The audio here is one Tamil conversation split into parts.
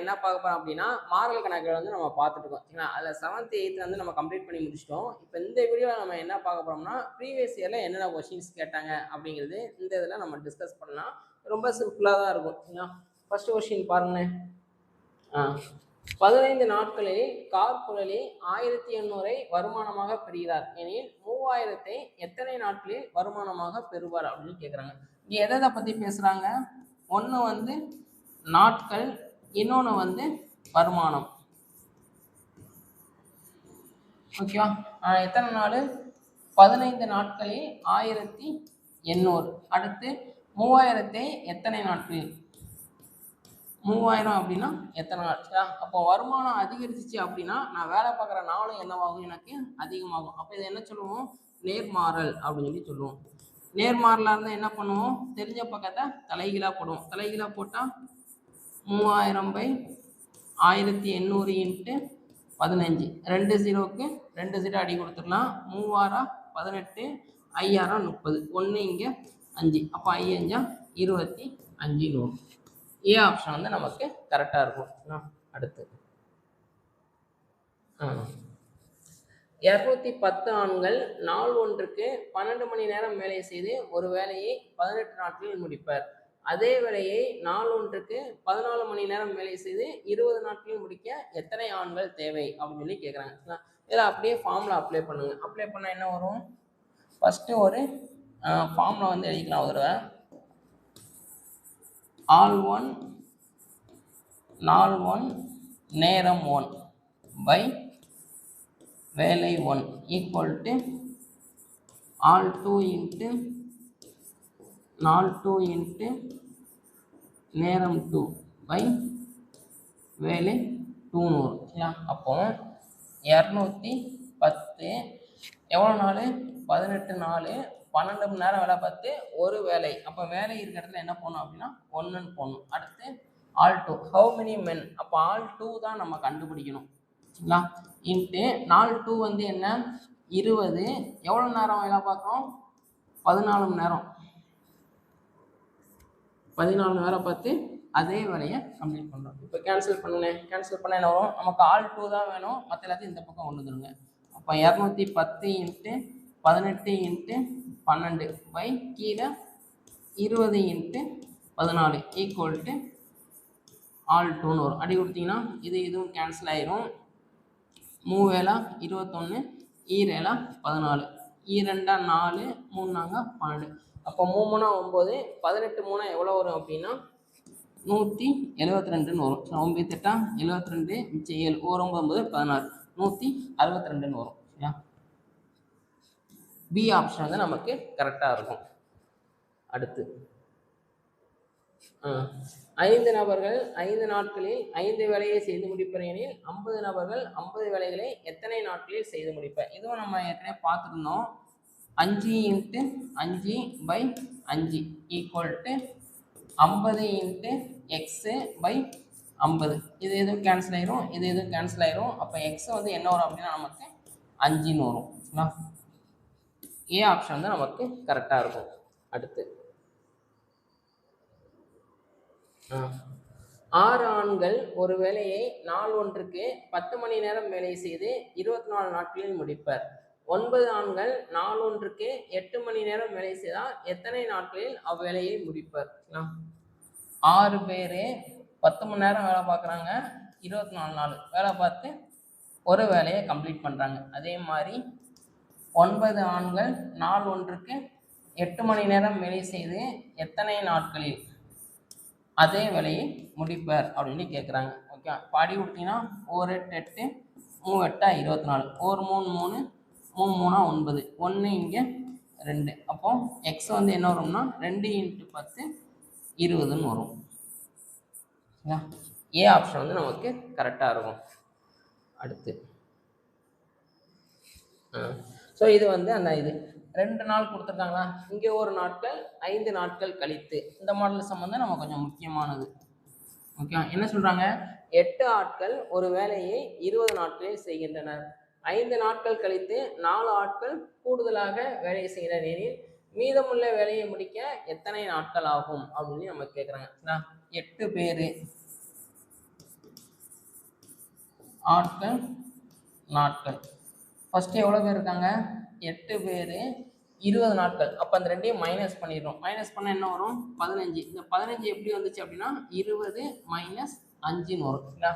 என்ன பார்க்க போறோம் அப்படின்னா மாறல் கணக்குகள் வந்து நம்ம பார்த்துட்டு இருக்கோம். சரிங்களா? அதில் 7th 8th வந்து நம்ம கம்ப்ளீட் பண்ணி முடிச்சிட்டோம். இப்போ இந்த வீடியோவில் நம்ம என்ன பார்க்க போறோம்னா ப்ரீவியஸ் இயரில் என்னென்ன கொஸ்டின்ஸ் கேட்டாங்க அப்படிங்கிறது இந்த இதில் நம்ம டிஸ்கஸ் பண்ணலாம். ரொம்ப சிம்பிளாக தான் இருக்கும். சரிங்களா? ஃபர்ஸ்ட் கொஸ்டின் பாருங்களேன். 15 நாட்களில் கார்குழலி 1800 வருமானமாக பெறுகிறார் எனில் 3000 எத்தனை நாட்களில் வருமானமாக பெறுவார் அப்படின்னு கேட்குறாங்க. இங்கே எதை பற்றி பேசுகிறாங்க? ஒன்று வந்து நாட்கள், இன்னொன்று வந்து வருமானம். ஓகேவா? எத்தனை நாள்? 15 நாட்களில் 1800. அடுத்து 3000 எத்தனை நாட்களில்? 3000 அப்படின்னா எத்தனை நாள்? அப்போ வருமானம் அதிகரிச்சிச்சு அப்படின்னா நான் வேலை பார்க்குற நாளும் என்னவாகும்? எனக்கு அதிகமாகும். அப்போ இதை என்ன சொல்லுவோம்? நேர்மாறல் அப்படின்னு சொல்லி சொல்லுவோம். நேர்மாறலாக இருந்தால் என்ன பண்ணுவோம்? தெரிஞ்ச பக்கத்தை தலைகீழாக போடுவோம். தலைகீழாக போட்டால் 3000/1800 இன்ட்டு 15. 2 0க்கு 2 0 அடி கொடுத்துடலாம். 3 18, 5 30, 1 இங்கே 5. அப்போ 5 25 வரும். ஏ ஆப்ஷன் வந்து நமக்கு கரெக்டாக இருக்கும். அடுத்து 210 ஆண்கள் நாள் ஒன்றுக்கு 12 மணி நேரம் வேலை செய்து ஒரு வேலையை 18 நாட்களில் முடிப்பர். அதே வேலையை நாள் ஒன்றுக்கு 14 மணி நேரம் வேலை செய்து 20 நாட்களில் முடிக்க எத்தனை ஆண்கள் தேவை அப்படின்னு சொல்லி கேட்குறாங்க. இதில் அப்படியே ஃபார்முலா அப்ளை பண்ணுங்க. அப்ளை பண்ணால் என்ன வரும்? ஃபஸ்ட்டு ஒரு ஃபார்முலா வந்து எழுதிக்கலாம். ஒரு ஆள் 1 நாள் 1 நேரம் 1 பை வேலை 1 ஈக்குவல் டு ஆள் 2 இன்ட்டு நாள் 2 இன்ட்டு நேரம் 2 பை வேலை 2 வரும். அப்போ 210 எவ்வளோ நாள்? 18 நாள், 12 மணி நேரம் வேலை பார்த்து ஒரு வேலை. அப்போ வேலை இருக்கிற இடத்துல என்ன போடணும் அப்படின்னா 1ன்னு போடணும். அடுத்து ஆல் 2 ஹவு மெனி மென்? அப்போ ஆல் 2 தான் நம்ம கண்டுபிடிக்கணும். சரிங்களா? இன்ட்டு நாள் 2 வந்து என்ன? 20. எவ்வளோ நேரம் வேலை பார்க்குறோம்? 14 மணி நேரம். 14 மணி நேரம் பார்த்து அதே வேலையை கம்ப்ளீட் பண்ணுறோம். இப்போ கேன்சல் பண்ணுனேன். கேன்சல் பண்ண என்ன வரும்? நமக்கு ஆல் 2 தான் வேணும். மற்ற எல்லாத்தையும் இந்த பக்கம் கொண்டு வந்துடுங்க. அப்போ 210 இன்ட்டு 18 இன்ட்டு 12 பை கீழே 20 இன்ட்டு 14 ஈக்குவல் டு ஆல் 2ன்னு வரும். அடி கொடுத்தீங்கன்னா இதுவும் கேன்சல் ஆயிரும். 3 வேளா 21, 2 14, 2 4, 3 12. அப்போ 3 9, 18 3 எவ்வளோ வரும் அப்படின்னா 172ன்னு வரும். 9 8 72, மிச்சம் 7, 9 16, 162ன்னு வரும். சரியா? பி ஆப்ஷன் வந்து நமக்கு கரெக்டாக இருக்கும். அடுத்து 5 நபர்கள் 5 நாட்களில் 5 வேலையை செய்து முடிப்பர் எனில் 50 நபர்கள் 50 வேலைகளை எத்தனை நாட்களில் செய்து முடிப்பர்? இதுவும் நம்ம ஏற்கனவே பார்த்துருந்தோம். 5 into 5 by 5 equal to 50 into x by 50. இது எதுவும் கேன்சல் ஆயிரும், இது எதுவும் கேன்சல் ஆயிரும். அப்போ எக்ஸ் வந்து என்ன வரும் அப்படின்னா நமக்கு 5ன்னு வரும். ஏ ஆப்ஷன் வந்து நமக்கு கரெக்டாக இருக்கும். அடுத்து 6 ஆண்கள் ஒரு வேலையை நாள் ஒன்றுக்கு 10 மணி நேரம் வேலை செய்து 24 நாட்களில் முடிப்பர். 9 ஆண்கள் நாள் ஒன்றுக்கு 8 மணி நேரம் வேலை செய்தால் எத்தனை நாட்களில் அவ்வேலையை முடிப்பர்? 6 பேர் 10 மணி நேரம் வேலை பார்க்குறாங்க, 24 நாள் வேலை பார்த்து ஒரு வேலையை கம்ப்ளீட் பண்ணுறாங்க. அதே மாதிரி 9 ஆண்கள் நாள் ஒன்றுக்கு 8 மணி நேரம் வேலை செய்து எத்தனை நாட்களில் அதே வேலையை முடிப்பர் அப்படின்னு கேட்குறாங்க. ஓகே, பாடி கொடுத்தீங்கன்னா 1 8 8, 3 8 24, 1 3 3, 3 3 9, 1 இங்கே 2. அப்போ எக்ஸ் வந்து என்ன வரும்னா 2 இன்ட்டு 10 20ன்னு வரும். ஏ ஆப்ஷன் வந்து நமக்கு கரெக்டாக இருக்கும். அடுத்து ஸோ இது வந்து அந்த இது 2 நாள் கொடுத்துருக்காங்களா, இங்கே ஒரு நாட்கள் 5 நாட்கள் கழித்து. இந்த மாடல் சம்பந்தம் நம்ம கொஞ்சம் முக்கியமானது. ஓகே, என்ன சொல்கிறாங்க? 8 ஆட்கள் ஒரு வேலையை 20 நாட்களில் செய்கின்றனர். 5 நாட்கள் கழித்து 4 ஆட்கள் கூடுதலாக வேலை செய்கின்றனர் எனில் மீதமுள்ள வேலையை முடிக்க எத்தனை நாட்கள் ஆகும் அப்படின்னு நம்ம கேட்குறாங்க. 8 பேர் ஆட்கள் நாட்கள். ஃபஸ்ட்டு எவ்வளோ பேர் இருக்காங்க? 8 பேர், 20 நாட்கள். அப்போ அந்த ரெண்டையும் மைனஸ் பண்ணிடுறோம். மைனஸ் பண்ணால் என்ன வரும்? 15. இந்த 15 எப்படி வந்துச்சு அப்படின்னா 20 மைனஸ் 5ன்னு வரும். சரிங்களா?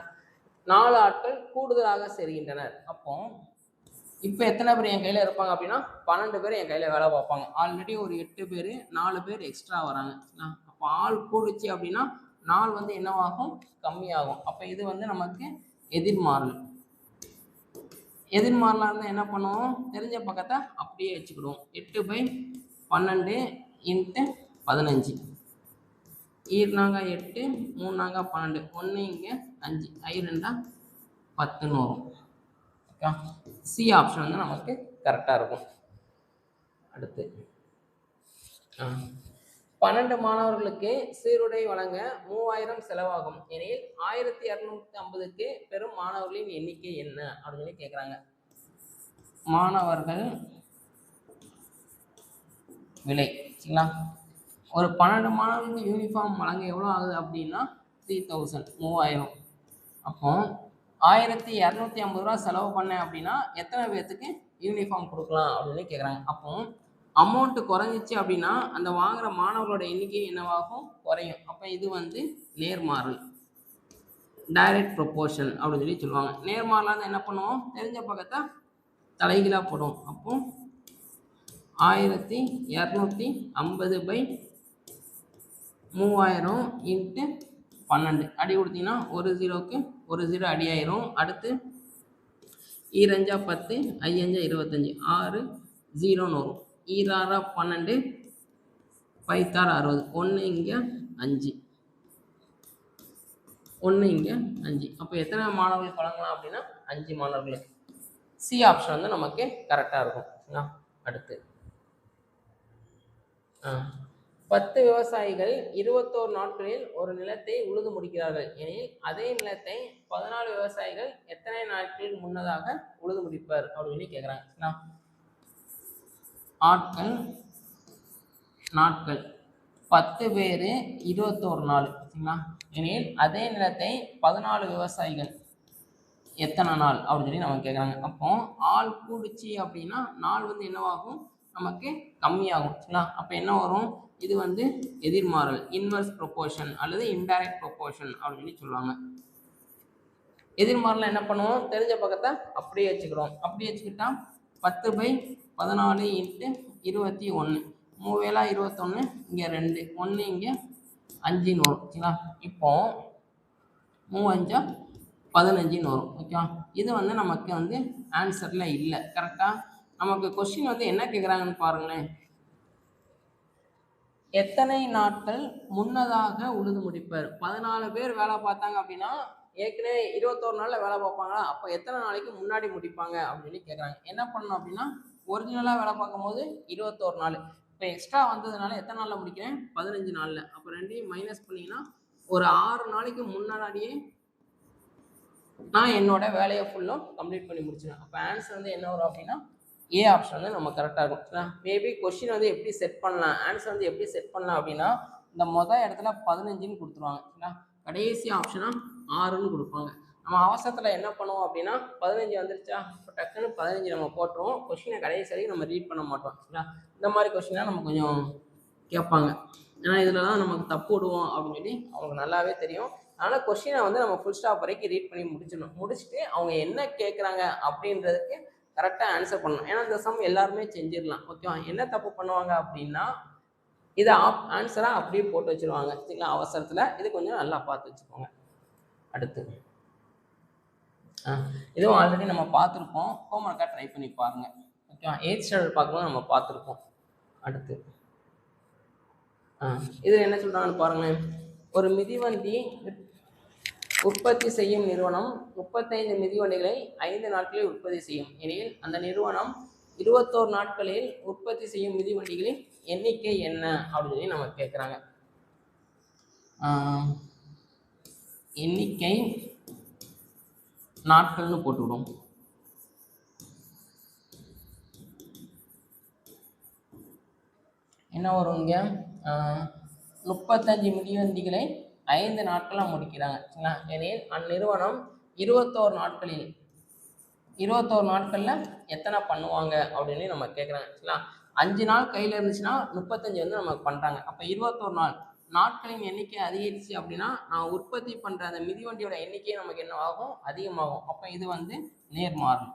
4 ஆட்கள் கூடுதலாக சேர்கின்றனர். அப்போ இப்போ எத்தனை பேர் என் கையில் இருப்பாங்க அப்படின்னா 12 பேர் என் கையில் வேலை பார்ப்பாங்க. ஆல்ரெடி ஒரு 8 பேர், 4 பேர் எக்ஸ்ட்ரா வராங்க. அப்போ ஆள் கூடுச்சு அப்படின்னா நாள் வந்து என்னவாகும்? கம்மியாகும். அப்போ இது வந்து நமக்கு எதிர்மாறல். எதிர்மாறலாக இருந்தால் என்ன பண்ணுவோம்? தெரிஞ்ச பக்கத்தை அப்படியே வச்சுக்கிடுவோம். 8/12 × 15. ஈர்னாங்க 8, 3 12, 1 இங்கே 5, 2 10ன்னு வரும். ஓகே, சி ஆப்ஷன் வந்து நமக்கு கரெக்டாக இருக்கும். அடுத்து 12 மாணவர்களுக்கு சீருடை வழங்க 3000 செலவாகும் எனில் 1250க்கு பெறும் மாணவர்களின் எண்ணிக்கை என்ன அப்படின்னு சொல்லி கேட்குறாங்க. மாணவர்கள் விலை. சரிங்களா? ஒரு 12 மாணவர்களுக்கு யூனிஃபார்ம் வழங்க எவ்வளோ ஆகுது அப்படின்னா 3000, 3000. அப்போ 1250 ரூபா செலவு பண்ணேன் அப்படின்னா எத்தனை பேர்த்துக்கு யூனிஃபார்ம் கொடுக்கலாம் அப்படின்னு கேட்குறாங்க. அப்போ அமௌண்ட்டு குறைஞ்சிச்சு அப்படின்னா அந்த வாங்குகிற மாணவர்களோட எண்ணிக்கை என்னவாகும்? குறையும். அப்போ இது வந்து நேர்மாறல், டைரக்ட் ப்ரொப்போர்ஷன் அப்படின்னு சொல்லி சொல்லுவாங்க. நேர்மாறலாக என்ன பண்ணுவோம்? தெரிஞ்ச பக்கத்தை தலைகீழாக போடுவோம். அப்போ 1250/3000 × 12 அடி கொடுத்தீங்கன்னா ஒரு 0க்கு ஒரு 0 அடி ஆயிரும். அடுத்து 2 10, 5 25, 6 0ன்னு வரும். 2 12, 5 60, 1 இங்கே 5, 1 இங்கே 5. அப்போ எத்தனை மாணவர்களுக்கு வழங்கலாம் அப்படின்னா 5 மாணவர்களுக்கு. சி ஆப்ஷன் வந்து நமக்கு கரெக்டாக இருக்கும். அடுத்து 10 விவசாயிகள் 21 நாட்களில் ஒரு நிலத்தை உழுது முடிக்கிறார்கள் எனில் அதே நிலத்தை 14 விவசாயிகள் எத்தனை நாட்களில் முன்னதாக உழுது முடிப்பர் அப்படின்னு கேட்குறாங்க. ஆட்கள் நாட்கள் 10 பேர் 21 நாள். சரிங்களா? எனில் அதே நிலத்தை 14 விவசாயிகள் எத்தனை நாள் அப்படின்னு சொல்லி நம்ம கேட்குறாங்க. அப்போ ஆள் கூடுச்சு அப்படின்னா நாள் வந்து என்னவாகும்? நமக்கு கம்மியாகும். சரிங்களா? அப்போ என்ன வரும்? இது வந்து எதிர்மாறல், இன்வெர்ஸ் ப்ரொப்போர்ஷன் அல்லது இன்டைரக்ட் ப்ரொப்போர்ஷன் அப்படின்னு சொல்லி சொல்லுவாங்க. எதிர்மாறல என்ன பண்ணுவோம்? தெரிஞ்ச பக்கத்தை அப்படியே வச்சுக்கிறோம். அப்படியே வச்சுக்கிட்டா 10/14 × 21, 3 21, இங்கே 2, 1 இங்கே 5ன்னு வரும். சரிங்களா? இப்போ 3 15ன்னு வரும். ஓகேவா? இது வந்து நமக்கு வந்து ஆன்சரில் இல்லை. கரெக்டாக நமக்கு கொஸ்டின் வந்து என்ன கேட்குறாங்கன்னு பாருங்களேன். எத்தனை நாட்கள் முன்னதாக உழுது முடிப்பர்? 14 பேர் வேலை பார்த்தாங்க அப்படின்னா ஏற்கனவே 21 நாளில் வேலை பார்ப்பாங்களா? அப்போ எத்தனை நாளைக்கு முன்னாடி முடிப்பாங்க அப்படின்னு சொல்லி கேட்குறாங்க. என்ன பண்ணணும் அப்படின்னா ஒரிஜினலாக வேலை பார்க்கும்போது 21 நாள், இப்போ எக்ஸ்ட்ரா வந்ததுனால எத்தனை நாளில் முடிக்கிறேன்? 15 நாளில். அப்போ ரெண்டையும் மைனஸ் பண்ணிங்கன்னா ஒரு 6 நாளைக்கு முன்னாடியே நான் என்னோட வேலையை ஃபுல்லும் கம்ப்ளீட் பண்ணி முடிச்சிடுவேன். அப்போ ஆன்சர் வந்து என்ன வரும் அப்படின்னா ஏ ஆப்ஷன் வந்து நம்ம கரெக்டாக இருக்கும். மேபி கொஸ்டின் வந்து எப்படி செட் பண்ணலாம், ஆன்சர் வந்து எப்படி செட் பண்ணலாம் அப்படின்னா இந்த மொதல் இடத்துல 15ன்னு கொடுத்துருவாங்க. கடைசி ஆப்ஷனாக 6ன்னு கொடுப்பாங்க. நம்ம அவசரத்தில் என்ன பண்ணுவோம் அப்படின்னா 15 வந்துருச்சா, இப்போ டக்குன்னு 15 நம்ம போட்டுருவோம். கொஸ்டினை கடைசி வரைக்கும் நம்ம ரீட் பண்ண மாட்டோம். இந்த மாதிரி கொஸ்டினாக நம்ம கொஞ்சம் கேட்பாங்க. ஏன்னா இதில் தான் நமக்கு தப்பு விடுவோம் அப்படின்னு சொல்லி அவங்களுக்கு நல்லாவே தெரியும். அதனால் கொஸ்டினை வந்து நம்ம ஃபுல் ஸ்டாப் வரைக்கும் ரீட் பண்ணி முடிச்சிடணும். முடிச்சுட்டு அவங்க என்ன கேட்குறாங்க அப்படின்றதுக்கு கரெக்டாக ஆன்சர் பண்ணணும். ஏன்னா இந்த சம் எல்லாருமே செஞ்சிடலாம். ஓகேவா? என்ன தப்பு பண்ணுவாங்க அப்படின்னா இதை ஆன்சராக அப்படியே போட்டு வச்சுருவாங்க. சரிங்களா? அவசரத்தில் இது கொஞ்சம் நல்லா பார்த்து வச்சுக்கோங்க. அடுத்து இதுவும் ஆல்ரெடி நம்ம பார்த்துருப்போம். ஹோம்ஒர்க்காக ட்ரை பண்ணி பாருங்கள். ஓகேவா? 8th ஸ்டாண்டர்ட் பார்க்கணும் நம்ம பார்த்துருப்போம். அடுத்து இதில் என்ன சொல்கிறாங்கன்னு பாருங்களேன். ஒரு மிதிவண்டி உற்பத்தி செய்யும் நிறுவனம் 35 மிதிவண்டிகளை 5 நாட்களில் உற்பத்தி செய்யும் எனில் அந்த நிறுவனம் 21 நாட்களில் உற்பத்தி செய்யும் மிதிவண்டிகளின் எண்ணிக்கை என்ன அப்படின்னு சொல்லி நம்ம கேட்குறாங்க. எண்ணிக்கை நாட்கள்னு போட்டுவிடும். என்ன வரும் இங்கே? 35 மிதிவண்டிகளை 5 நாட்களாக முடிக்கிறாங்க. சரிங்களா? எனில் அந்நிறுவனம் 21 நாட்களில் 21 நாட்களில் எத்தனை பண்ணுவாங்க அப்படின்னு நம்ம கேட்குறாங்க. சரிங்களா? 5 நாள் கையில் இருந்துச்சுன்னா 35 வந்து நமக்கு பண்ணுறாங்க. அப்போ 21 நாட்களின் எண்ணிக்கை அதிகரிச்சு அப்படின்னா நான் உற்பத்தி பண்ணுற அந்த மிதிவண்டியோட எண்ணிக்கை நமக்கு என்ன ஆகும்? அதிகமாகும். அப்போ இது வந்து நேர்மாறல்.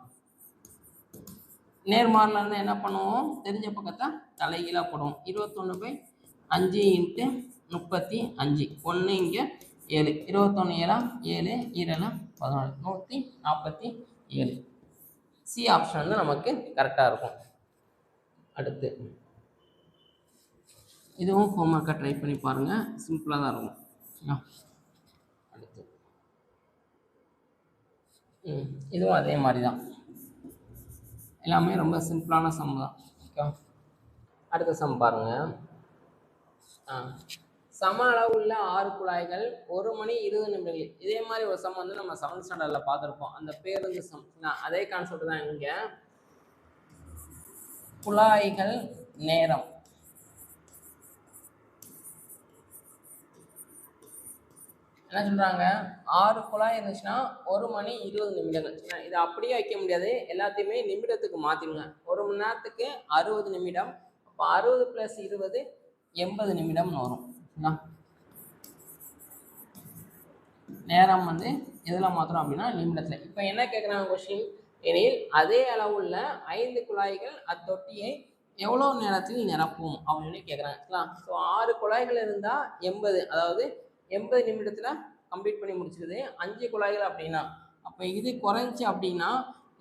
நேர்மாறல இருந்தால் என்ன பண்ணுவோம்? தெரிஞ்ச பக்கத்தை தலைகீழாக போடுவோம். 21/5 × 35. 1 இங்கே 7. 21 7 7 7 14 147. சி ஆப்ஷன் வந்து நமக்கு கரெக்டாக இருக்கும். அடுத்து இதுவும் ஹோம்ஒர்க்காக ட்ரை பண்ணி பாருங்கள். சிம்பிளாக தான் இருக்கும். அடுத்து இதுவும் அதே மாதிரி தான். எல்லாமே ரொம்ப சிம்பிளான சம் தான். ஓகே, அடுத்த சம் பாருங்கள். சம அளவுள்ள 6 குழாய்கள் 1 மணி 20 நிமிடங்கள். இதே மாதிரி ஒரு சம் வந்து நம்ம 7th ஸ்டாண்டர்டில் பார்த்துருப்போம். அந்த பேருந்து சம். அதே கான்செப்ட் தான் இங்கே. குழாய்கள் நேரம் என்ன சொல்கிறாங்க? 6 குழாய் இருந்துச்சுன்னா 1 மணி 20 நிமிடங்கள். இதை அப்படியே வைக்க முடியாது, எல்லாத்தையுமே நிமிடத்துக்கு மாற்றிடுங்க. 1 மணி நேரத்துக்கு 60 நிமிடம். அப்போ 60 + 20 80 நிமிடம்னு வரும். நேரம் வந்து எதில் மாத்திரம் அப்படின்னா நிமிடத்தில். இப்போ என்ன கேட்குறாங்க கொஸ்டின் எனில், அதே அளவுள்ள 5 குழாய்கள் அத்தொட்டியை எவ்வளோ நேரத்தில் நிரப்பும் அப்படின்னு கேட்குறாங்க. ஸோ 6 குழாய்கள் இருந்தால் 80, அதாவது 80 நிமிடத்தில் கம்ப்ளீட் பண்ணி முடிச்சிருது. 5 குழாய்கள் அப்படின்னா அப்போ இது குறைஞ்சி அப்படின்னா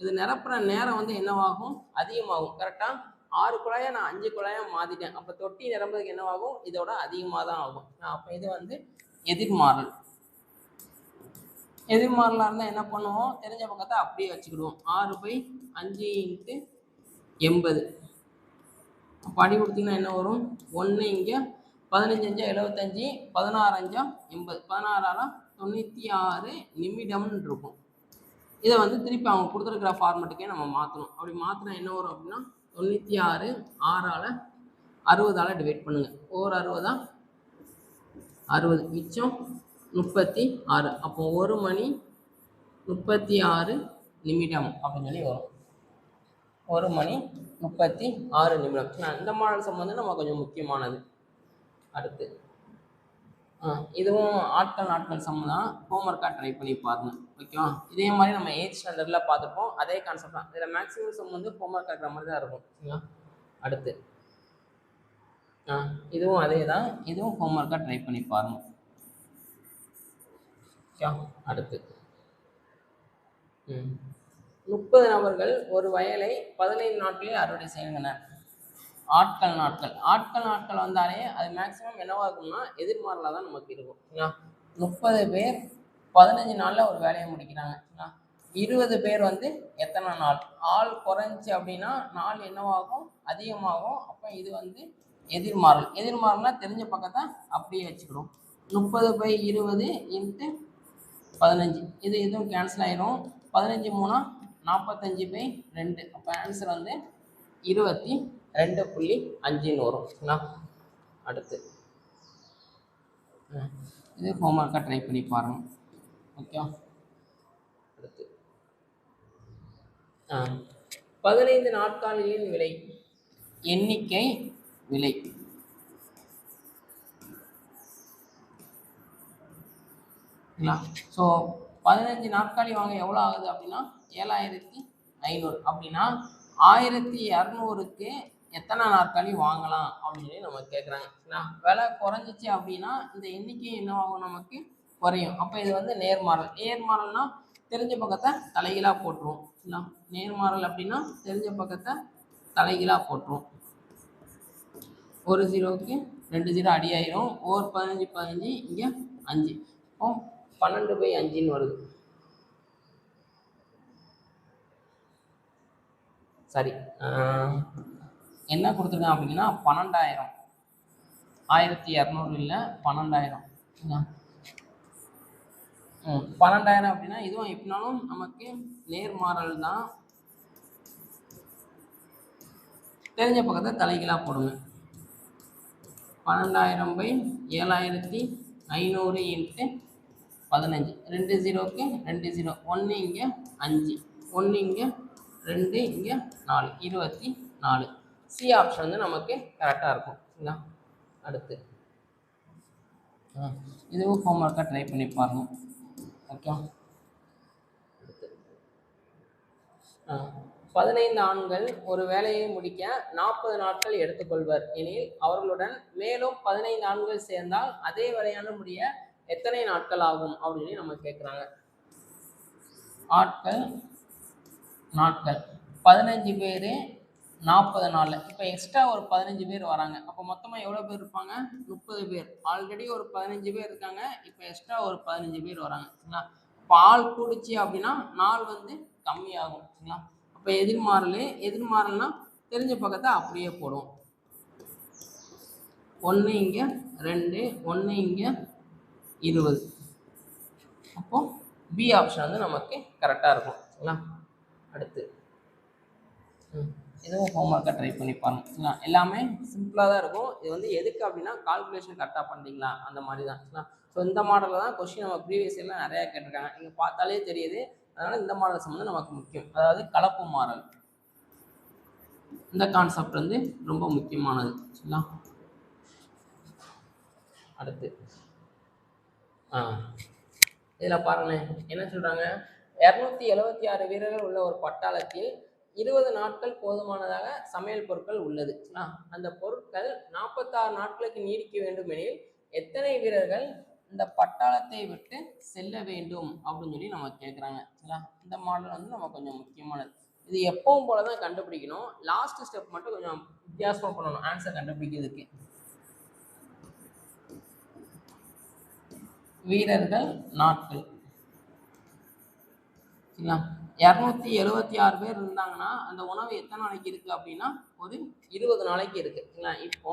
இது நிரப்புற நேரம் வந்து என்னவாகும்? அதிகமாகும். கரெக்டாக 6 குழாயை நான் 5 குழாயாக மாற்றிட்டேன். அப்போ தொட்டி நிரம்புறதுக்கு என்னவாகும்? இதோட அதிகமாக தான் ஆகும். அப்போ இது வந்து எதிர்மாறல். எதிர்மாறலாக இருந்தால் என்ன பண்ணுவோம்? தெரிஞ்ச பக்கத்தை அப்படியே வச்சுக்கிடுவோம். 6/5 × 80. அப்போ அடி கொடுத்தீங்கன்னா என்ன வரும்? 1 இங்கே 15 5 75 16 5 80 16 96 நிமிடம்னு இருக்கும். இதை வந்து திருப்பி அவங்க கொடுத்துருக்கிற ஃபார்மெட்டுக்கே நம்ம மாற்றணும். அப்படி மாற்றினா என்ன வரும் அப்படின்னா 96 6ஆல் 60ஆல் டிவைட் பண்ணுங்கள். ஒரு 60 60 மிச்சம் 36. அப்போ 1 மணி 36 நிமிடம் அப்படின்னு சொல்லி வரும். 1 மணி 36 நிமிடம். இந்த மாடல் சம் வந்து நம்ம கொஞ்சம் முக்கியமானது. அடுத்து இதுவும் நாட்கள் சம் தான். ஹோம்ஒர்க்காக ட்ரை பண்ணி பாருங்க. ஓகேவா? இதே மாதிரி நம்ம 8th ஸ்டாண்டர்டில் பார்த்துப்போம். அதே கான்செப்ட் தான். இதில் மேக்ஸிமம் சம் வந்து ஹோம்ஒர்க் ஆகிற மாதிரி தான் இருக்கும். சரிங்களா? அடுத்து இதுவும் அதே தான். இதுவும் ஹோம்ஒர்க்காக ட்ரை பண்ணி பாருங்க. ஓகே, அடுத்து 30 நபர்கள் ஒரு வயலை 15 நாட்களில் அறுவடை செய்கின்றனர். ஆட்கள் வந்தாலே அது மேக்ஸிமம் என்னவா இருக்கும்னா எதிர்மாறலாக தான் நமக்கு இருக்கும். 30 பேர் 15 நாளில் ஒரு வேலையை முடிக்கிறாங்க. 20 பேர் வந்து எத்தனை நாள்? ஆள் குறைஞ்சி அப்படின்னா நாள் என்னவாகும்? அதிகமாகும். அப்போ இது வந்து எதிர்மாறல். எதிர்மாறல்னா தெரிஞ்ச பக்கத்தை அப்படியே வச்சுக்கிறோம். 30/20 × 15. இதுவும் கேன்சல் ஆயிரும். 15 3 45/2. அப்போ ஆன்சர் வந்து 22.5 வரும். அடுத்து இது ஹோம்ஒர்க்காக ட்ரை பண்ணி பாருங்க. ஓகே, அடுத்து 15 நாட்காலியின் விலை எண்ணிக்கை விலை. ஸோ 15 நாட்காலி வாங்க எவ்வளோ ஆகுது அப்படின்னா 7500. அப்படின்னா 1200க்கு எத்தனை நாட்காலி வாங்கலாம் அப்படின்னு சொல்லி நம்ம கேட்குறாங்க. விலை குறைஞ்சிச்சு அப்படின்னா இந்த எண்ணிக்கை என்னவாகும்? நமக்கு குறையும். அப்போ இது வந்து நேர்மாறல். நேர்மாறல்னா தெரிஞ்ச பக்கத்தை தலைகீழாக போட்டுருவோம். நேர்மாறல் அப்படின்னா தெரிஞ்ச பக்கத்தை தலைகீழாக போட்டுருவோம். ஒரு 0க்கு 2 0 அடி ஆயிரும். 15 15 இங்கே 5. இப்போ 12/5 வருது. சரி, என்ன கொடுத்துருக்கேன் அப்படின்னா 12000. 1200 இல்லை, 12000. 12000 அப்படின்னா இதுவும் எப்படினாலும் நமக்கு நேர்மாறல் தான். தெரிஞ்ச பக்கத்தை தலைகீழாக போடுங்க. 12000/7500 × 15, 2 ஜீரோக்கு 2 ஜீரோ, 1 இங்கே 5, 1 இங்கே 2 இங்கே 4, 24. சி ஆப்ஷன் வந்து நமக்கு கரெக்டாக இருக்கும். சரிங்களா? அடுத்து இதுவும் ஹோம்ஒர்க்காக ட்ரை பண்ணி பாருங்க. ஓகே. அடுத்து 15 ஆண்கள் ஒரு வேலையை முடிக்க 40 நாட்கள் எடுத்துக்கொள்வர் எனில் அவர்களுடன் மேலும் 15 ஆண்கள் சேர்ந்தால் அதே வேலையான முடிய எத்தனை நாட்கள் ஆகும் அப்படின்னு நம்ம கேட்குறாங்க. நாட்கள் 15 பேர் 40 நாளில். இப்போ எக்ஸ்ட்ரா ஒரு 15 பேர் வராங்க. அப்போ மொத்தமாக எவ்வளோ பேர் இருப்பாங்க? 30 பேர். ஆல்ரெடி ஒரு 15 பேர் இருக்காங்க. இப்போ எக்ஸ்ட்ரா ஒரு 15 பேர் வராங்க. சரிங்களா? இப்போ ஆள் கூடிச்சு அப்படின்னா நாள் வந்து கம்மியாகும். சரிங்களா? அப்போ எதிர்மாறல்னா தெரிஞ்ச பக்கத்தை அப்படியே போடுவோம். 1 இங்கே 2, 1 இங்கே 20. அப்போ பி ஆப்ஷன் வந்து நமக்கு கரெக்டாக இருக்கும். சரிங்களா? அடுத்து இதுவும் ஹோம்ஒர்க்காக ட்ரை பண்ணி பாருங்க. சரிங்களா? எல்லாமே சிம்பிளாக தான் இருக்கும். இது வந்து எதுக்கு அப்படின்னா கால்குலேஷன் கரெக்டாக பண்ணுறீங்களா அந்த மாதிரி தான். சரிங்களா? ஸோ இந்த மாடலில் தான் கொஸ்டின் நம்ம ப்ரீவியஸ் இயர்லாம் நிறையா கேட்டிருக்காங்க. நீங்கள் பார்த்தாலே தெரியுது. அதனால் இந்த மாடல் சம்மந்தம் நமக்கு முக்கியம். அதாவது கலப்பு மாடல், இந்த கான்செப்ட் வந்து ரொம்ப முக்கியமானது. சரிங்களா? அடுத்து இதில் பாருங்களேன் என்ன சொல்கிறாங்க. 276 வீரர்கள் உள்ள ஒரு பட்டாளத்தில் 20 நாட்கள் போதுமானதாக சமையல் பொருட்கள் உள்ளது. அந்த பொருட்கள் 46 நாட்களுக்கு நீடிக்க வேண்டும் எனில் எத்தனை வீரர்கள் இந்த பட்டாளத்தை விட்டு செல்ல வேண்டும் அப்படின்னு சொல்லி நம்ம கேட்குறாங்க. சரிங்களா? இந்த மாடல் வந்து நம்ம கொஞ்சம் முக்கியமானது. இது எப்பவும் போல தான் கண்டுபிடிக்கணும். லாஸ்ட் ஸ்டெப் மட்டும் கொஞ்சம் வித்தியாசமாக பண்ணணும் ஆன்சர் கண்டுபிடிக்கிறதுக்கு. வீரர்கள் நாட்கள். சரிங்களா? 276 பேர் இருந்தாங்கன்னா அந்த உணவு எத்தனை நாளைக்கு இருக்குது அப்படின்னா ஒரு 20 நாளைக்கு இருக்குது. சரிங்களா? இப்போ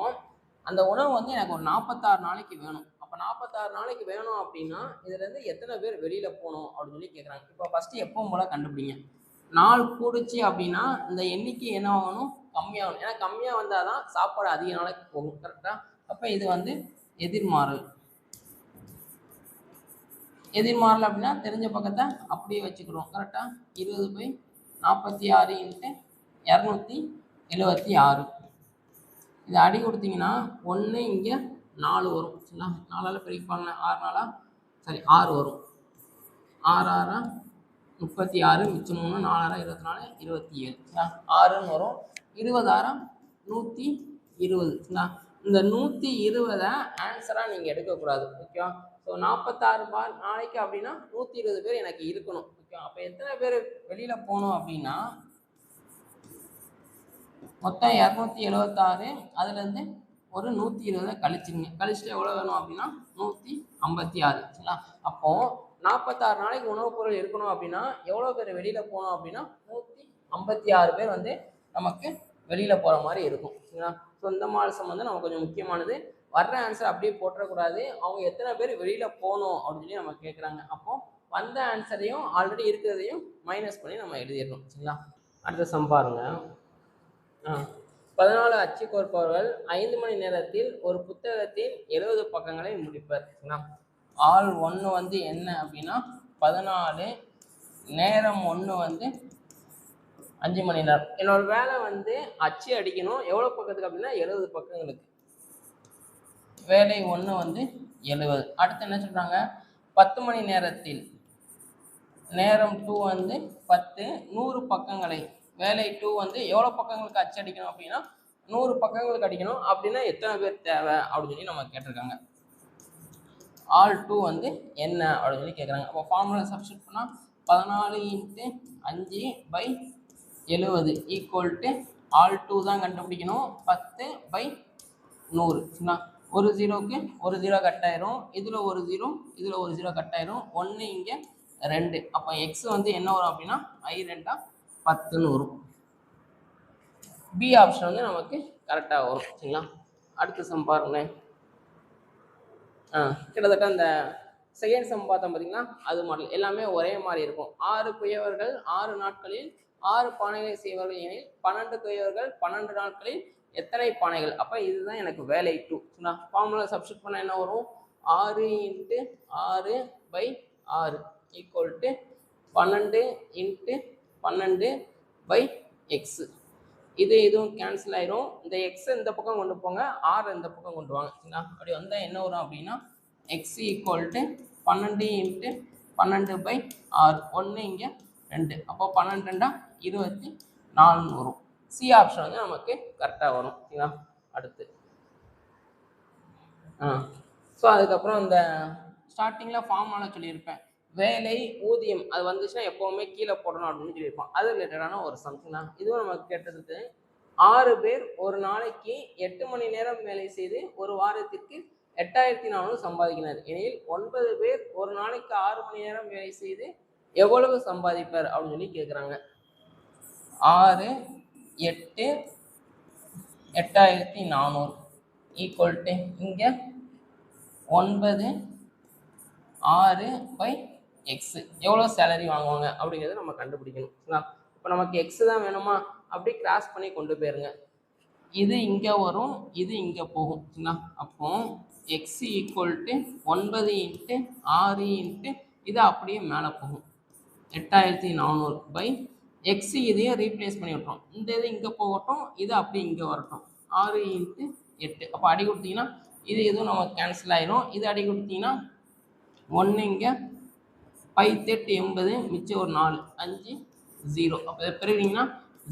அந்த உணவு வந்து எனக்கு ஒரு 46 நாளைக்கு வேணும். அப்போ 46 நாளைக்கு வேணும் அப்படின்னா இதுலேருந்து எத்தனை பேர் வெளியில் போகணும் அப்படின்னு சொல்லி கேட்குறாங்க. இப்போ ஃபஸ்ட்டு எப்பவும் போல் கண்டுபிடிங்க. நாள் கூடுச்சு அப்படின்னா இந்த எண்ணிக்கை என்ன ஆகணும்? கம்மியாகணும். ஏன்னா கம்மியாக வந்தால் தான் சாப்பாடு அதிக நாளைக்கு போகும். கரெக்டாக? அப்போ இது வந்து எதிர்மாறல். எதிர்மாறல் அப்படின்னா தெரிஞ்ச பக்கத்தை அப்படியே வச்சுக்கிறோம். கரெக்டாக? 20/46 × 276. இது அடி கொடுத்தீங்கன்னா 1 இங்கே 4 வரும். சரிங்களா? 4ஆல் பெருக்கிப்பாங்க. 6 வரும். 6 36, மிச்சம் 3, 4 24, 27. 6ன்னு வரும். 20 120. சரிங்களா? இந்த 120 ஆன்சராக நீங்கள் எடுக்கக்கூடாது. ஓகேவா? ஸோ 46 நாளைக்கு அப்படின்னா 120 பேர் எனக்கு இருக்கணும். ஓகேவா? அப்போ எத்தனை பேர் வெளியில் போகணும் அப்படின்னா மொத்தம் 276. அதுலேருந்து ஒரு 120 கழிச்சுங்க. கழிச்சுட்டு எவ்வளோ வேணும் அப்படின்னா 156. சரிங்களா? அப்போது 46 நாளைக்கு உணவுப் பொருள் இருக்கணும் அப்படின்னா எவ்வளோ பேர் வெளியில் போகணும் அப்படின்னா 156 பேர் வந்து நமக்கு வெளியில் போகிற மாதிரி இருக்கும். சரிங்களா? ஸோ இந்த மாதம் வந்து நமக்கு கொஞ்சம் முக்கியமானது. வர்ற ஆன்சர் அப்படியே போட்டக்கூடாது. அவங்க எத்தனை பேர் வெளியில் போகணும் அப்படின்னு சொல்லி நம்ம கேட்குறாங்க. அப்போது வந்த ஆன்சரையும் ஆல்ரெடி இருக்கிறதையும் மைனஸ் பண்ணி நம்ம எழுதிடணும். சரிங்களா? அடுத்த சம் பாருங்க. 14 அச்சு கோர்ப்பவர்கள் 5 மணி நேரத்தில் ஒரு புத்தகத்தின் 70 பக்கங்களை முடிப்பர். ஆள் 1 வந்து என்ன அப்படின்னா 14, நேரம் 1 வந்து 5 மணி நேரம். என்னோட வேலை வந்து அச்சு அடிக்கணும். எவ்வளோ பக்கத்துக்கு அப்படின்னா 70 பக்கங்களுக்கு. வேலை 1 வந்து 70. அடுத்து என்ன சொல்கிறாங்க? 10 மணி நேரத்தில் நேரம் 2 வந்து 10, 100 பக்கங்களை. வேலை 2 வந்து எவ்வளோ பக்கங்களுக்கு அச்சு அடிக்கணும் அப்படின்னா 100 பக்கங்களுக்கு அடிக்கணும். அப்படின்னா எத்தனை பேர் தேவை அப்படின்னு சொல்லி நம்ம கேட்டிருக்காங்க. ஆல் 2 வந்து என்ன அப்படின்னு சொல்லி கேட்குறாங்க. அப்போ ஃபார்முலா சப்ஸ்டிட் பண்ணால் 14 × 5/70 = ஆல் 2 தான் கண்டுபிடிக்கணும். 10/100. சரிங்களா? ஒரு ஜீரோக்கு ஒரு ஜீரோ கட் ஆயிரும். இதில் ஒரு ஜீரோ, இதில் ஒரு ஜீரோ கட் ஆயிரும். 1 இங்கே 2. அப்போ எக்ஸ் வந்து என்ன வரும் அப்படின்னா I2 10ன்னு வரும். பி ஆப்ஷன் வந்து நமக்கு கரெக்டாக வரும். சரிங்களா? அடுத்த சம் பாருங்களேன். கிட்டத்தட்ட அந்த செகண்ட் சம் பார்த்தோம் பார்த்தீங்கன்னா அது மாடல் எல்லாமே ஒரே மாதிரி இருக்கும். 6 குயவர்கள் 6 நாட்களில் 6 பானைகளை செய்வார்கள் எனில் 12 குயவர்கள் 12 நாட்களில் எத்தனை பானைகள்? அப்போ இதுதான் எனக்கு வேலை 2. ஃபார்முலா சப்ஸ்டிட் பண்ணால் என்ன வரும்? 6 × 6/12. 6 ஈக்குவல் டு 12 இன்ட்டு 12/x. இதுவும் கேன்சல் ஆயிரும். இந்த எக்ஸ் இந்த பக்கம் கொண்டு போங்க, ஆர் இந்த பக்கம் கொண்டு வாங்க. சரிங்களா? அப்படி வந்தால் என்ன வரும் அப்படின்னா எக்ஸ் ஈக்குவல் டு 12 இன்ட்டு 12/6. 1 இங்கே 2, அப்போ 12 24 வரும். சி ஆப்ஷன் வந்து நமக்கு கரெக்டாக வரும். சரிங்களா? அடுத்து ஸோ அதுக்கப்புறம் இந்த ஸ்டார்டிங்கில் ஃபார்மால சொல்லியிருப்பேன், வேலை ஊதியம் அது வந்துச்சுன்னா எப்போவுமே கீழே போடணும் அப்படின்னு சொல்லியிருப்பான். அது ரிலேட்டடான ஒரு சம்திங் தான் இதுவும் நமக்கு கேட்டதுக்கு. 6 பேர் ஒரு நாளைக்கு 8 மணி நேரம் வேலை செய்து ஒரு வாரத்திற்கு 8400 சம்பாதிக்கிறார் எனில் 9 பேர் ஒரு நாளைக்கு 6 மணி நேரம் வேலை செய்து எவ்வளவு சம்பாதிப்பார் அப்படின்னு சொல்லி கேட்குறாங்க. 6 8 8400 ஈக்குவல் டு இங்கே 9 6/x. எவ்வளோ சேலரி வாங்குவாங்க அப்படிங்கிறத நம்ம கண்டுபிடிக்கணும். இப்போ நமக்கு எக்ஸ் தான் வேணுமா, அப்படி கிராஸ் பண்ணி கொண்டு போயிருங்க. இது இங்கே வரும், இது இங்கே போகும். சரிங்களா? அப்போ X equal to 9 into 6 into இது அப்படியே மேலே போகும் 8400/x. இதையும் ரீப்ளேஸ் பண்ணி விட்டோம். இந்த இது இங்கே போகட்டும், இது அப்படியே இங்கே வரட்டும். 6 இன்ட்டு 8. அப்போ அடி கொடுத்தீங்கன்னா இது எதுவும் நமக்கு கேன்சல் ஆயிரும். இது அடி கொடுத்தீங்கன்னா 1 இங்கே 5 8 80, மிச்சம் ஒரு 4 5 0. அப்போ இதை பெறுவீங்கன்னா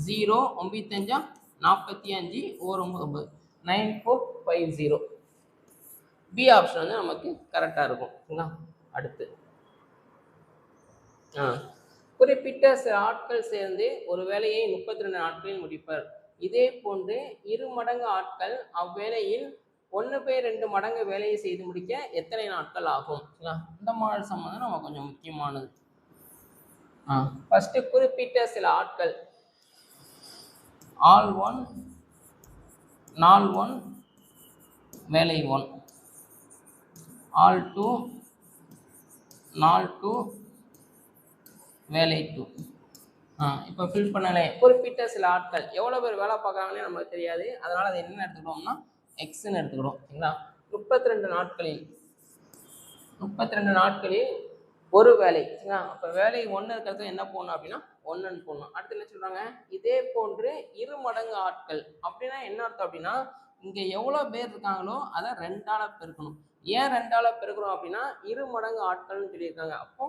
0 9 45 1 9 9450. பி ஆப்ஷன் வந்து நமக்கு கரெக்டாக இருக்கும். சரிங்களா? அடுத்து குறிப்பிட்ட சில ஆட்கள் சேர்ந்து ஒரு வேலையை 32 நாட்களில் முடிப்பர். இதே போன்று 2 மடங்கு ஆட்கள் அவ்வேளையில் 1/2 மடங்கு வேலையை செய்து முடிக்க எத்தனை நாட்கள் ஆகும்? இந்த மாடல் சம் வந்து நம்ம கொஞ்சம் முக்கியமானது. ஃபர்ஸ்ட் குறிப்பிட்ட சில ஆட்கள் ஆல் 1 நாள் 1 வேலை 1, ஆல் 2 நாள் 2 வேலை 2. இப்போ ஃபில் பண்ணலே குறிப்பிட்ட சில ஆட்கள் எவ்வளோ பேர் வேலை பார்க்குறாங்கன்னே நமக்கு தெரியாது. அதனால் அது என்ன எடுத்துக்கிட்டோம்னா எக்ஸ்ன்னு எடுத்துக்கிறோம். சரிங்களா? 32 நாட்களில் ஒரு வேலை. சரிங்களா? அப்போ வேலை 1 இருக்கிறது என்ன போடணும் அப்படின்னா 1ன்னு போடணும். அடுத்து என்ன சொல்கிறாங்க, இதே போன்று 2 மடங்கு ஆட்கள். அப்படின்னா என்ன அர்த்தம் அப்படின்னா இங்கே எவ்வளோ பேர் இருக்காங்களோ அதை 2ஆல் பெருக்கணும். ஏன் 2ஆல் பெருக்கிறோம் அப்படின்னா 2 மடங்கு ஆட்கள்னு சொல்லியிருக்காங்க. அப்போ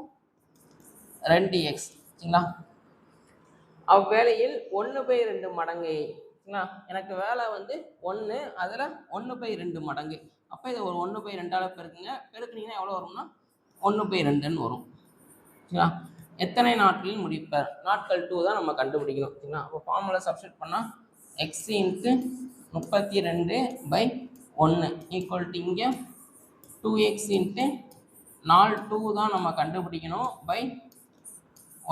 2x. சரிங்களா? அவ்வேளையில் 1/2 மடங்கு. சரிங்களா? எனக்கு வேலை வந்து 1, அதில் 1/2 மடங்கு. அப்போ இதை ஒரு 1/2ஆல் பெருக்குங்க. பெருக்குனீங்கன்னா எவ்வளோ வரும்னா 1/2ன்னு வரும். சரிங்களா? எத்தனை நாட்களில் முடிப்பார்? நாட்கள் 2 தான் நம்ம கண்டுபிடிக்கணும். சரிங்களா? அப்போ ஃபார்முலா சப்ஸ்டிட் பண்ணால் எக்ஸ் இன்ட்டு 32/1 ஈக்குவல் டு இங்கே 2x இன்ட்டு நாள் 2 தான் நம்ம கண்டுபிடிக்கணும் பை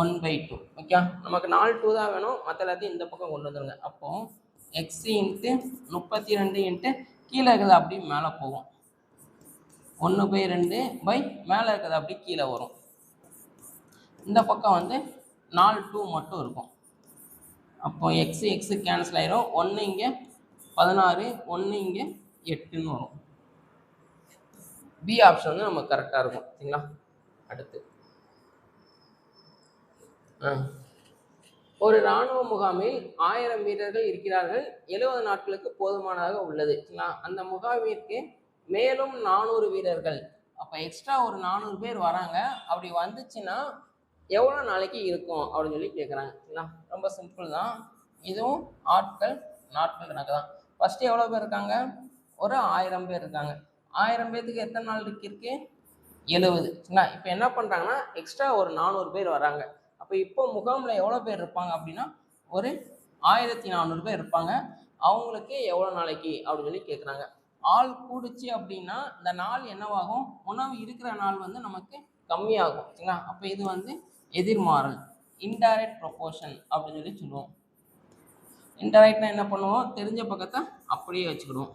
1/2. ஓகே, நமக்கு நாள் 2 தான் வேணும், மற்ற எல்லாத்தையும் இந்த பக்கம் கொண்டு வந்துடுங்க. அப்போது எக்ஸ் இன்ட்டு 32 இன்ட்டு கீழே இருக்கிறது அப்படி மேலே போகும் 1/2 பை மேலே இருக்கிறது அப்படி கீழே வரும். இந்த பக்கம் வந்து நாள் 2 மட்டும் இருக்கும். அப்போ எக்ஸ் எக்ஸு கேன்சல் ஆயிரும். 1 இங்கே 16, 1 இங்கே 8ன்னு வரும். பி ஆப்ஷன் வந்து நமக்கு கரெக்டாக இருக்கும். சரிங்களா? அடுத்து ஒரு இராணுவ முகாமில் 1000 வீரர்கள் இருக்கிறார்கள். 70 நாட்களுக்கு போதுமானதாக உள்ளது. சரிங்களா? அந்த முகாமிற்கு மேலும் 400 வீரர்கள். அப்போ எக்ஸ்ட்ரா ஒரு 400 பேர் வராங்க. அப்படி வந்துச்சுன்னா எவ்வளோ நாளைக்கு இருக்கும் அப்படின்னு சொல்லி கேட்குறாங்க. சரிங்களா? ரொம்ப சிம்பிள் தான். இதுவும் ஆட்கள் நாட்கள் கணக்கு தான். ஃபஸ்ட்டு எவ்வளோ பேர் இருக்காங்க? ஒரு 1000 பேர் இருக்காங்க. 1000 பேர்த்துக்கு எத்தனை நாள் இருக்கு? 70. சரிங்களா? இப்போ என்ன பண்ணுறாங்கன்னா எக்ஸ்ட்ரா ஒரு 400 பேர் வராங்க. அப்போ இப்போ முகாமில் எவ்வளோ பேர் இருப்பாங்க அப்படின்னா ஒரு 1400 பேர் இருப்பாங்க. அவங்களுக்கு எவ்வளோ நாளைக்கு அப்படின்னு சொல்லி கேட்குறாங்க. ஆள் கூடுச்சு அப்படின்னா இந்த நாள் என்னவாகும்? உணவு இருக்கிற நாள் வந்து நமக்கு கம்மியாகும். சரிங்களா? அப்போ இது வந்து எதிர்மாறல், இன்டைரக்ட் ப்ரொபோர்ஷன் அப்படின்னு சொல்லி சொல்லுவோம். இன்டைரக்ட்னா என்ன பண்ணுவோம்? தெரிஞ்ச பக்கத்தை அப்படியே வச்சுக்கிடுவோம்.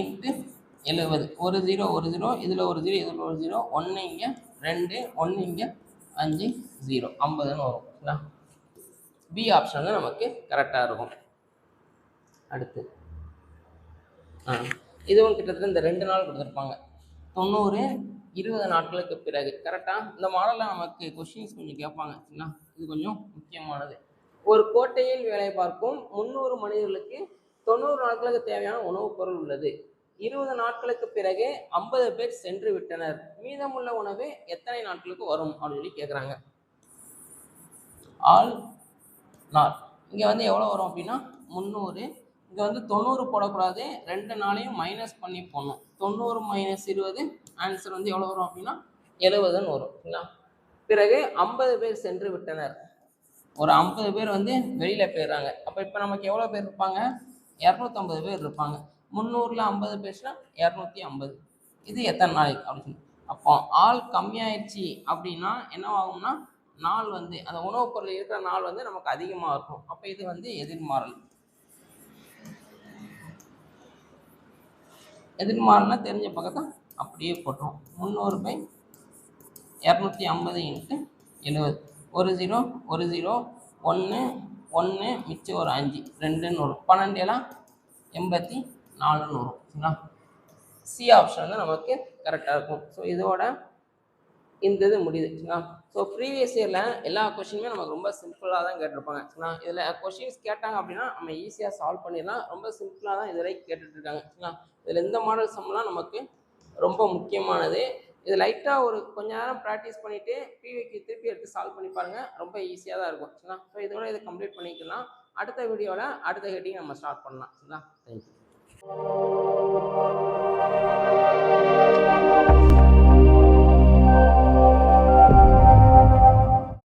இன்ட்டு 70, ஒரு 0 ஒரு 0, இதில் ஒரு 0 இதில் ஒரு 0, 1 இங்கே 2, 1 இங்கே 5 0, 50ன்னு வரும். சரிங்களா? பி ஆப்ஷன் தான் நமக்கு கரெக்டாக இருக்கும். அடுத்து இதுவும் கிட்டத்தட்ட இந்த 2 நாள் கொடுத்துருப்பாங்க. 90 20 நாட்களுக்கு பிறகு. கரெக்டாக இந்த மாடலில் நமக்கு கொஷின்ஸ் கொஞ்சம் கேட்பாங்க. சரிங்களா, இது கொஞ்சம் முக்கியமானது. ஒரு கோட்டையில் வேலை பார்க்கும் 300 மனிதர்களுக்கு 90 நாட்களுக்கு தேவையான உணவுப் பொருள் உள்ளது. 20 நாட்களுக்கு பிறகு 50 பேர் சென்று விட்டனர். மீதமுள்ள உணவு எத்தனை நாட்களுக்கு வரும் அப்படின்னு சொல்லி கேட்குறாங்க. ஆல் நாள் இங்கே வந்து எவ்வளோ வரும் அப்படின்னா 300. இங்கே வந்து 90 போடக்கூடாது, 2 நாளையும் மைனஸ் பண்ணி போடணும். 90 - 20 ஆன்சர் வந்து எவ்வளோ வரும் அப்படின்னா 70ன்னு வரும். சரிங்களா, பிறகு 50 பேர் சென்று விட்டனர். ஒரு 50 பேர் வந்து வெளியில் போயிடுறாங்க. அப்போ இப்போ நமக்கு எவ்வளோ பேர் இருப்பாங்க? 250 பேர் இருப்பாங்க. 300ல் 50 பேர்னா 250. இது எத்தனை நாளைக்கு அப்படின்னு சொல்லி. அப்போ ஆள் கம்மியாயிடுச்சு அப்படின்னா என்னவாகும்னா நாள் வந்து அந்த உணவுப் பொருள் இருக்கிற நாள் வந்து நமக்கு அதிகமாக இருக்கும். அப்போ இது வந்து எதிர்மாறல். எதிர்மாறல்னா தெரிஞ்ச பக்கத்தை அப்படியே போட்டுரும். 300/250 × 70. ஒரு 0 1 0 1 1 மிச்சம் ஒரு 5 2ன்னு வரும். 12 84ன்னு வரும். சரிங்களா, சி ஆப்ஷன் வந்து நமக்கு கரெக்டாக இருக்கும். ஸோ இதோட இந்த இது முடியுது. சரிங்களா, ஸோ ப்ரீவியஸ் இயரில் எல்லா கொஷினுமே நமக்கு ரொம்ப சிம்பிளாக தான் கேட்டிருப்பாங்க. சரிங்களா, இதில் கொஷின்ஸ் கேட்டாங்க அப்படின்னா நம்ம ஈஸியாக சால்வ் பண்ணிடலாம். ரொம்ப சிம்பிளாக தான் இதுவரை கேட்டுட்ருக்காங்க. சரிங்களா, இதில் இந்த மாடல் சம்லாம் நமக்கு ரொம்ப முக்கியமானது. இது லைட்டாக ஒரு கொஞ்ச நேரம் ப்ராக்டிஸ் பண்ணிவிட்டு பிவிக்கு திருப்பி எடுத்து சால்வ் பண்ணி பாருங்கள். ரொம்ப ஈஸியாக தான் இருக்கும். சரிங்களா, ஸோ இதோட இதை கம்ப்ளீட் பண்ணிக்கலாம். அடுத்த வீடியோவில் அடுத்த ஹெட்டிங் நம்ம ஸ்டார்ட் பண்ணலாம். சரிங்களா, தேங்க்யூ.